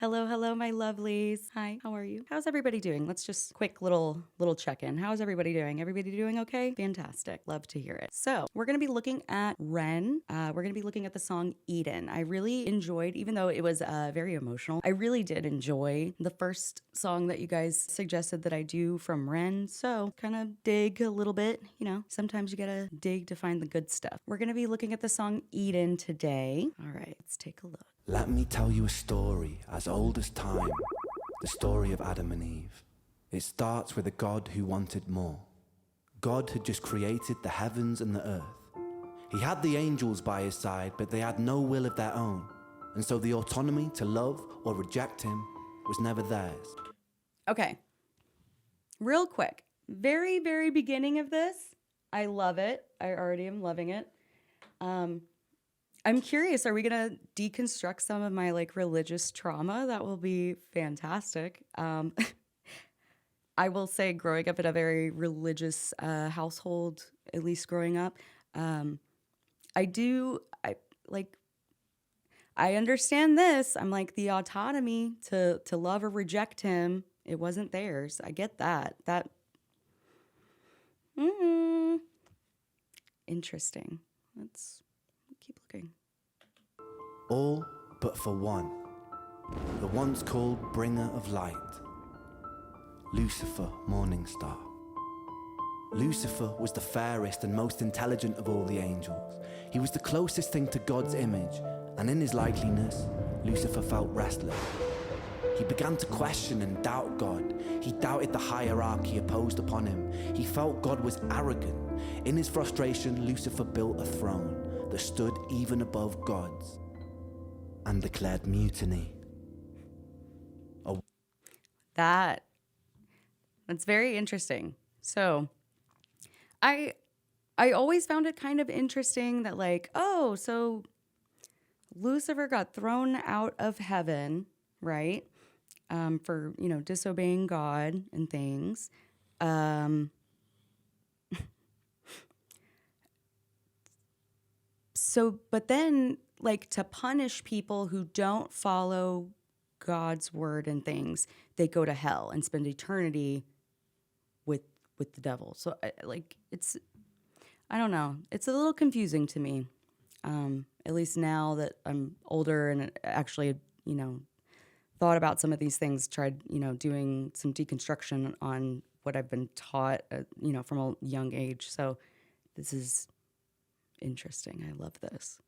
Hello, hello, my lovelies. Hi, how are you? How's everybody doing? Let's just quick little check-in. How's everybody doing? Everybody doing okay? Fantastic. Love to hear it. So we're gonna be looking at REN. We're gonna be looking at the song Eden. I really enjoyed, even though it was very emotional, I really did enjoy the first song that you guys suggested that I do from REN. So kind of dig a little bit, you know, sometimes you gotta dig to find the good stuff. We're gonna be looking at the song Eden today. All right, let's take a look. Let me tell you a story as old as time, the story of Adam and Eve. It starts with a God who wanted more. God had just created the heavens and the earth. He had the angels by his side, but they had no will of their own, and so the autonomy to love or reject him was never theirs. Okay, real quick, very, very beginning of this, I love it. I already am loving it. I'm curious, are we gonna deconstruct some of my like religious trauma? That will be fantastic. I will say, growing up in a very religious household, at least growing up, I understand this. I'm like, the autonomy to love or reject him, it wasn't theirs. I get that. Interesting. Let's keep looking. All but for one, the once called bringer of light, Lucifer, morning star. Lucifer was the fairest and most intelligent of all the angels. He was the closest thing to God's image, and in his likeliness, Lucifer felt restless. He began to question and doubt God. He doubted the hierarchy imposed upon him. He felt God was arrogant. In his frustration, Lucifer built a throne that stood even above God's and declared mutiny. That's very interesting. So I always found it kind of interesting that like, oh, so Lucifer got thrown out of heaven, right? For, you know, disobeying God and things. So, but then like to punish people who don't follow God's word and things, they go to hell and spend eternity with the devil. So I don't know. It's a little confusing to me. At least now that I'm older and actually, you know, thought about some of these things, tried, you know, doing some deconstruction on what I've been taught, you know, from a young age. So this is interesting. I love this.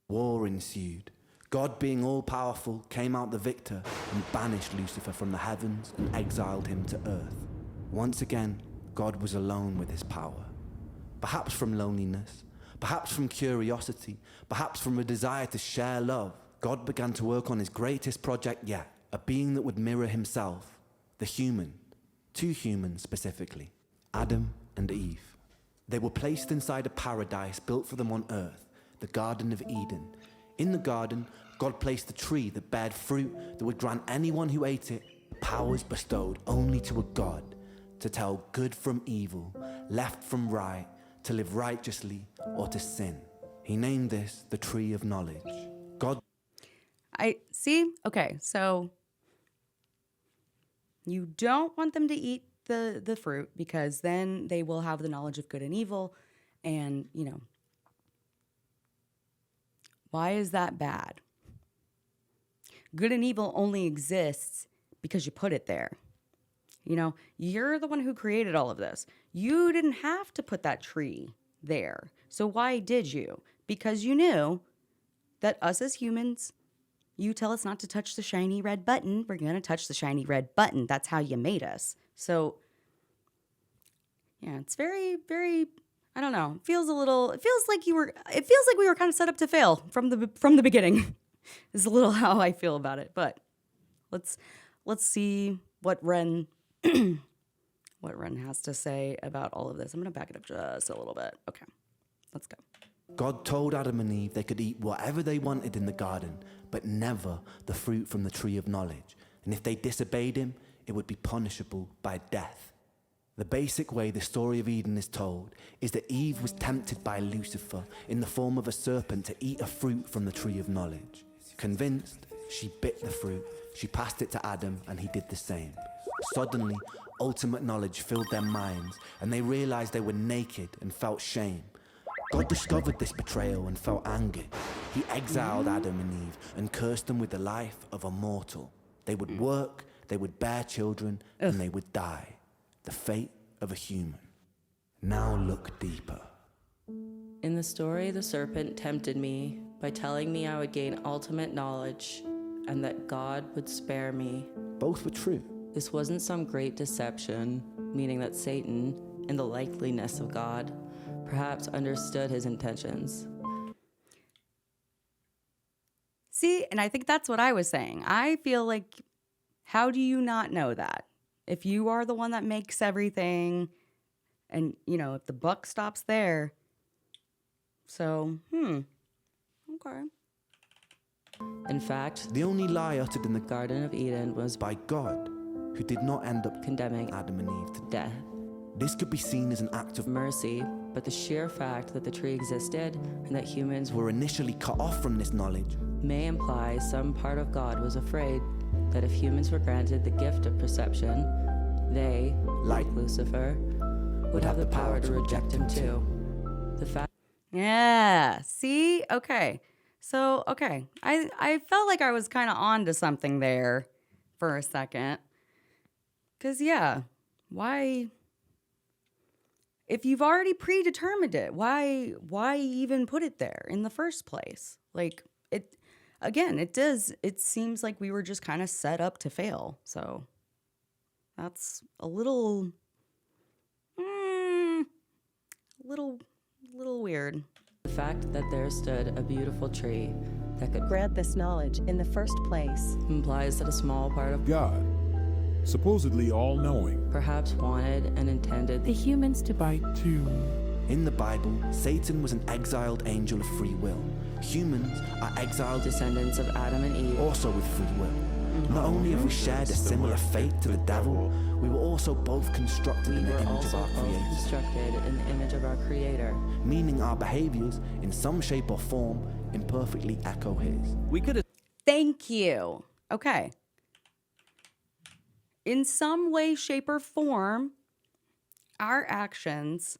War ensued. God, being all-powerful, came out the victor and banished Lucifer from the heavens and exiled him to earth. Once again, God was alone with his power. Perhaps from loneliness, perhaps from curiosity, perhaps from a desire to share love, God began to work on his greatest project yet, a being that would mirror himself, the human, two humans specifically, Adam and Eve. They were placed inside a paradise built for them on earth, the Garden of Eden. In the garden, God placed a tree that bared fruit that would grant anyone who ate it powers bestowed only to a God, to tell good from evil, left from right, to live righteously or to sin. He named this the tree of knowledge. God. I see. Okay, so you don't want them to eat the fruit because then they will have the knowledge of good and evil. And, you know, why is that bad? Good and evil only exists because you put it there. You know, you're the one who created all of this. You didn't have to put that tree there. So why did you? Because you knew that us as humans, you tell us not to touch the shiny red button, we're going to touch the shiny red button. That's how you made us. So, yeah, it's very, very, I don't know. It feels like we were kind of set up to fail from the beginning. Is a little how I feel about it. But let's see what REN has to say about all of this. I'm going to back it up just a little bit. Okay, let's go. God told Adam and Eve they could eat whatever they wanted in the garden, but never the fruit from the tree of knowledge. And if they disobeyed him, it would be punishable by death. The basic way the story of Eden is told is that Eve was tempted by Lucifer in the form of a serpent to eat a fruit from the tree of knowledge. Convinced, she bit the fruit. She passed it to Adam, and he did the same. Suddenly, ultimate knowledge filled their minds, and they realized they were naked and felt shame. God discovered this betrayal and felt angry. He exiled Adam and Eve and cursed them with the life of a mortal. They would work, they would bear children, and they would die. The fate of a human. Now look deeper. In the story, the serpent tempted me by telling me I would gain ultimate knowledge and that God would spare me. Both were true. This wasn't some great deception, meaning that Satan, in the likeliness of God, perhaps understood his intentions. See, and I think that's what I was saying. I feel like, how do you not know that? If you are the one that makes everything, and, you know, if the buck stops there. So, okay. In fact, The only lie uttered in the Garden of Eden was by God, who did not end up condemning Adam and Eve to death. This could be seen as an act of Mercy, but the sheer fact that the tree existed and that humans were initially cut off from this knowledge. may imply some part of God was afraid that if humans were granted the gift of perception, they, like Lucifer, would have the power to reject him too. The fact Yeah. See? Okay. So, okay. I felt like I was kind of on to something there for a second. Because, yeah, why... If you've already predetermined it, why even put it there in the first place? Like, it seems like we were just kind of set up to fail. So that's a little weird. the fact that there stood a beautiful tree that could grant this knowledge in the first place. implies that a small part of God, supposedly all-knowing, perhaps wanted and intended The humans to bite too. In the Bible, Satan was an exiled angel of free will. Humans are exiled descendants of Adam and Eve. also with free will. Not only have we shared a similar fate to the devil, we were also both constructed in We the were image of also our both Creator, constructed in the image of our Creator. meaning our behaviors, in some shape or form, imperfectly echo his. We could have Thank you. Okay. In some way, shape, or form, our actions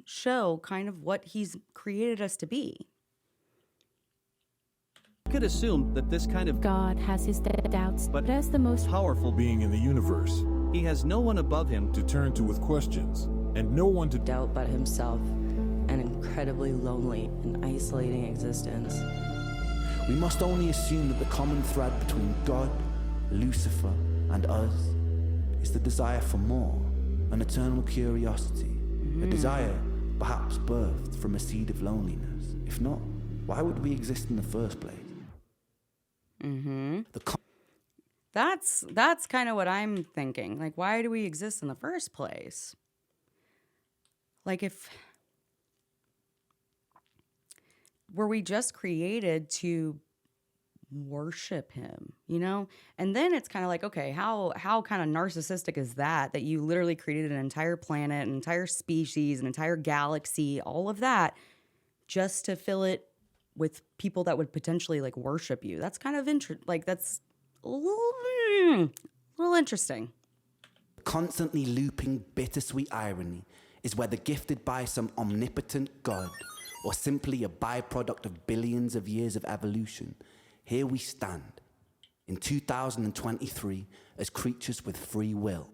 show kind of what he's created us to be. assumed that this kind of God has his doubts, But- but as the most powerful Being in the universe he has no one above him to turn to with questions, and no one to Doubt but himself, an incredibly lonely and isolating existence. We must only assume that the common thread between God, Lucifer, and us is the desire for more, an eternal curiosity, a desire perhaps birthed from a seed of loneliness. If not, why would we exist in the first place? The That's kind of what I'm thinking. Like, why do we exist in the first place? Like, were we just created to worship him, you know? And then it's kind of like, okay, how kind of narcissistic is that you literally created an entire planet, an entire species, an entire galaxy, all of that just to fill it with people that would potentially like worship you. That's kind of that's a little interesting. constantly looping bittersweet irony is whether gifted by some omnipotent God or simply a byproduct of billions of years of evolution. Here we stand in 2023 as creatures with free will,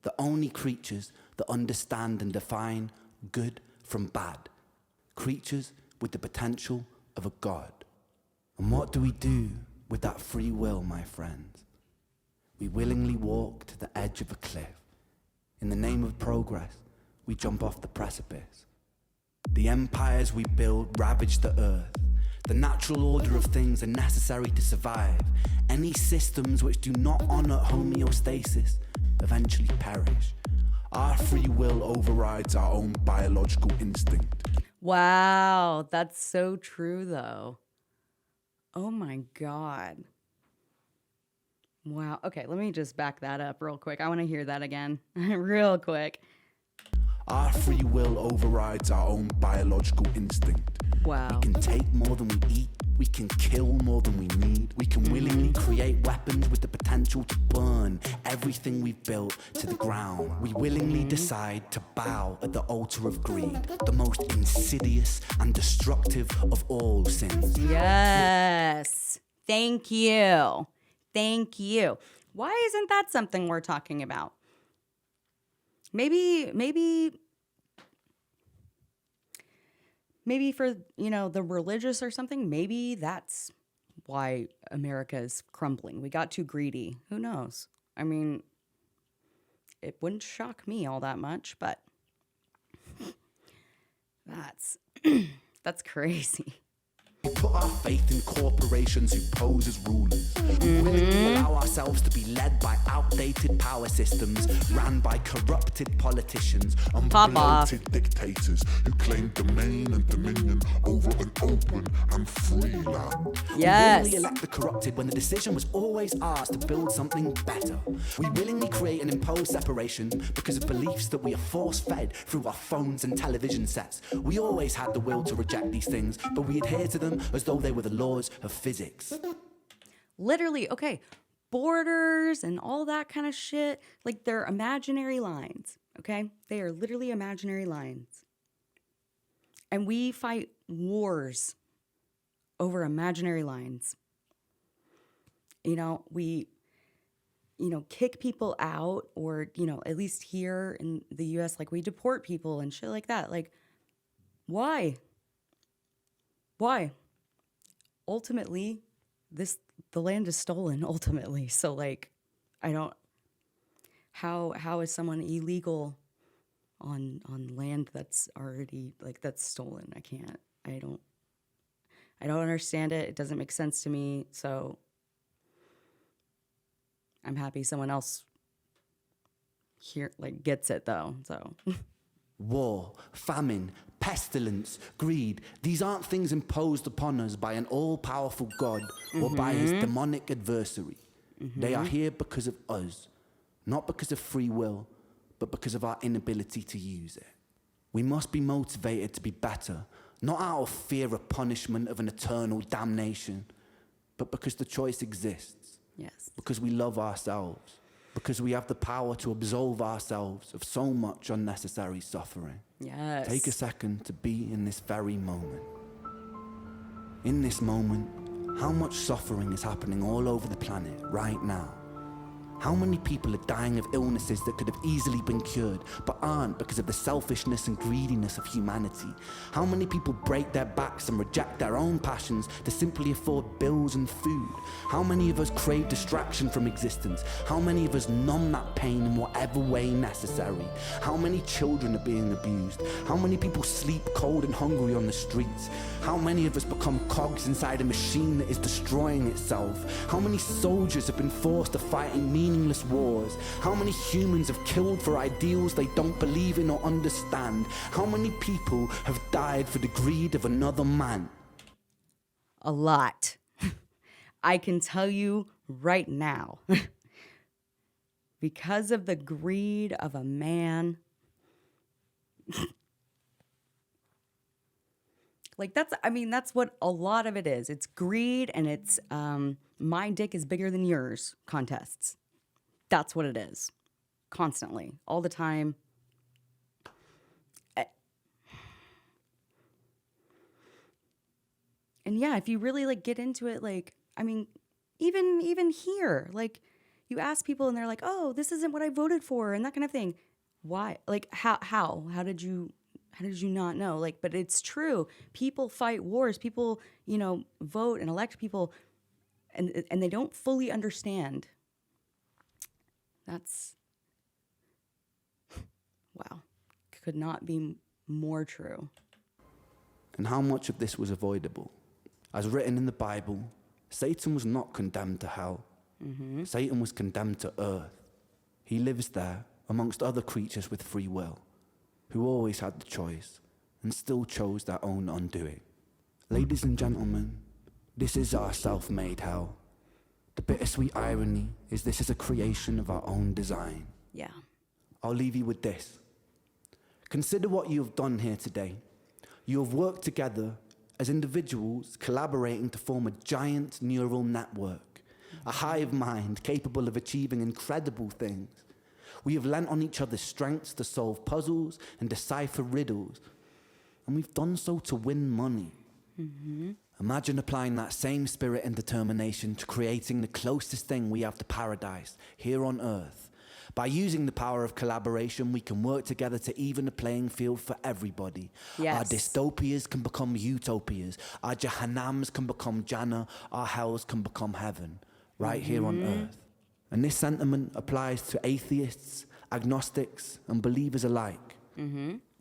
the only creatures that understand and define good from bad, creatures with the potential of a God. And what do we do with that free will, my friends? We willingly walk to the edge of a cliff. In the name of progress, we jump off the precipice. The empires we build ravage the earth. The natural order of things are necessary to survive. Any systems which do not honor homeostasis eventually perish. our free will overrides our own biological instinct. Wow, that's so true, though. Oh my God. Wow. Okay, let me just back that up real quick. I want to hear that again, real quick. Our free will overrides our own biological instinct. Wow. We can take more than we eat, We can kill more than we need. We can willingly create weapons with the potential to burn everything we've built to the ground. We willingly decide to bow at the altar of greed, the most insidious and destructive of all sins. Yes. Thank you. Thank you. Why isn't that something we're talking about? Maybe for, the religious or something, maybe that's why America is crumbling. We got too greedy. Who knows? I mean, it wouldn't shock me all that much, but that's crazy. We put our faith in corporations who pose as rulers. We willingly allow ourselves to be led by outdated power systems ran by corrupted politicians and Pop off. bloated dictators who claim domain and dominion over an open and free land. Yes. We willingly elect the corrupted when the decision was always ours to build something better. We willingly create and impose separation because of beliefs that we are force-fed through our phones and television sets. We always had the will to reject these things, but we adhere to them as though they were the laws of physics. Literally, okay, borders and all that kind of shit, like they're imaginary lines, okay? They are literally imaginary lines. And we fight wars over imaginary lines. We, kick people out, or, at least here in the US, like we deport people and shit like that. Like, why? Why? Ultimately, the land is stolen ultimately. So like, how is someone illegal on land that's already that's stolen? I don't understand it. It doesn't make sense to me. So I'm happy someone else here gets it though. So War, famine, pestilence, greed, these aren't things imposed upon us by an all-powerful God or by his demonic adversary. They are here because of us, not because of free will, but because of our inability to use it. We must be motivated to be better, not out of fear of punishment of an eternal damnation, but because the choice exists. yes. Because we love ourselves. Because we have the power to absolve ourselves of so much unnecessary suffering. Yes. Take a second to be in this very moment. In this moment, how much suffering is happening all over the planet right now? How many people are dying of illnesses that could have easily been cured, but aren't because of the selfishness and greediness of humanity? How many people break their backs and reject their own passions to simply afford bills and food? How many of us crave distraction from existence? How many of us numb that pain in whatever way necessary? How many children are being abused? How many people sleep cold and hungry on the streets? How many of us become cogs inside a machine that is destroying itself? How many soldiers have been forced to fight in meaningless wars? How many humans have killed for ideals they don't believe in or understand? How many people have died for the greed of another man? A lot. I can tell you right now. Because of the greed of a man. That's what a lot of it is. It's greed, and it's my dick is bigger than yours contests. That's what it is. Constantly. All the time. And yeah, if you really get into it, even here, you ask people and they're like, oh, this isn't what I voted for and that kind of thing. Why? How did you not know? But it's true. People fight wars. People, vote and elect people, and they don't fully understand. That's, wow. Could not be more true. And how much of this was avoidable? As written in the Bible, Satan was not condemned to hell. Satan was condemned to earth. He lives there amongst other creatures with free will, who always had the choice and still chose their own undoing. Ladies and gentlemen, this is our self-made hell. The bittersweet irony is this is a creation of our own design. Yeah. I'll leave you with this. Consider what you have done here today. You have worked together as individuals collaborating to form a giant neural network, a hive mind capable of achieving incredible things. We have lent on each other's strengths to solve puzzles and decipher riddles, and we've done so to win money. Imagine applying that same spirit and determination to creating the closest thing we have to paradise here on Earth. By using the power of collaboration, we can work together to even the playing field for everybody. Yes. Our dystopias can become utopias. Our Jahannams can become Jannah. Our hells can become heaven, right here on Earth. And this sentiment applies to atheists, agnostics, and believers alike.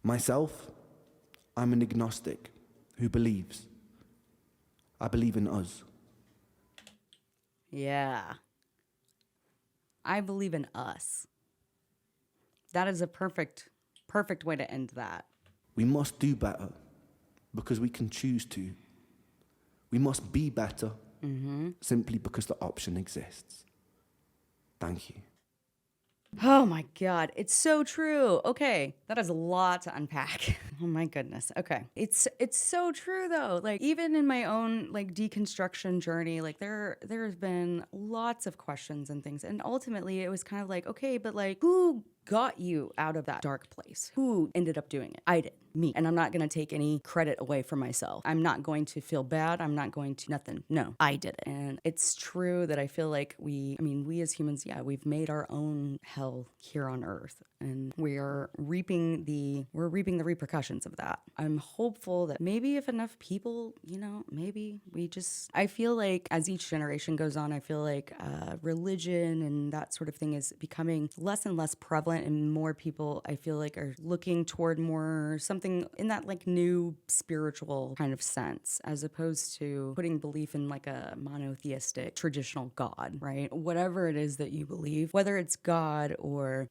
Myself, I'm an agnostic who believes. I believe in us. Yeah. I believe in us. That is a perfect way to end that. We must do better because we can choose to. We must be better simply because the option exists. Thank you. Oh my God, it's so true. Okay, that is a lot to unpack. Oh my goodness. Okay. It's so true though. Like even in my own like deconstruction journey, like there's been lots of questions and things. And ultimately it was kind of like, okay, but like who got you out of that dark place? Who ended up doing it? I did. Me. And I'm not going to take any credit away from myself. I'm not going to feel bad. I'm not going to nothing. No, I did it. And it's true that I feel like we as humans, yeah, we've made our own hell here on Earth, and we're reaping the repercussions of that. I'm hopeful that maybe if enough people, maybe I feel like as each generation goes on, I feel like religion and that sort of thing is becoming less and less prevalent, and more people I feel like are looking toward more something in that like new spiritual kind of sense, as opposed to putting belief in like a monotheistic traditional God, right? Whatever it is that you believe, whether it's God or,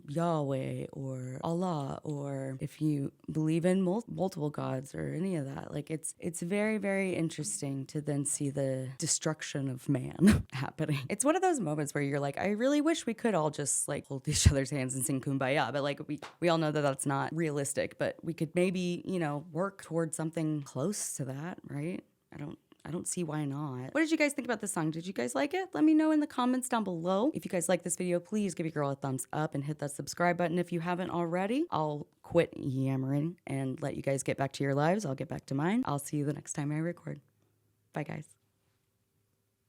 Yahweh or Allah, or if you believe in multiple gods or any of that, like it's very, very interesting to then see the destruction of man happening. It's one of those moments where you're like, I really wish we could all just like hold each other's hands and sing Kumbaya, but like we all know that that's not realistic, but we could maybe, work towards something close to that, right? I don't see why not. What did you guys think about this song? Did you guys like it? Let me know in the comments down below. If you guys like this video, please give your girl a thumbs up and hit that subscribe button if you haven't already. I'll quit yammering and let you guys get back to your lives. I'll get back to mine. I'll see you the next time I record. Bye, guys.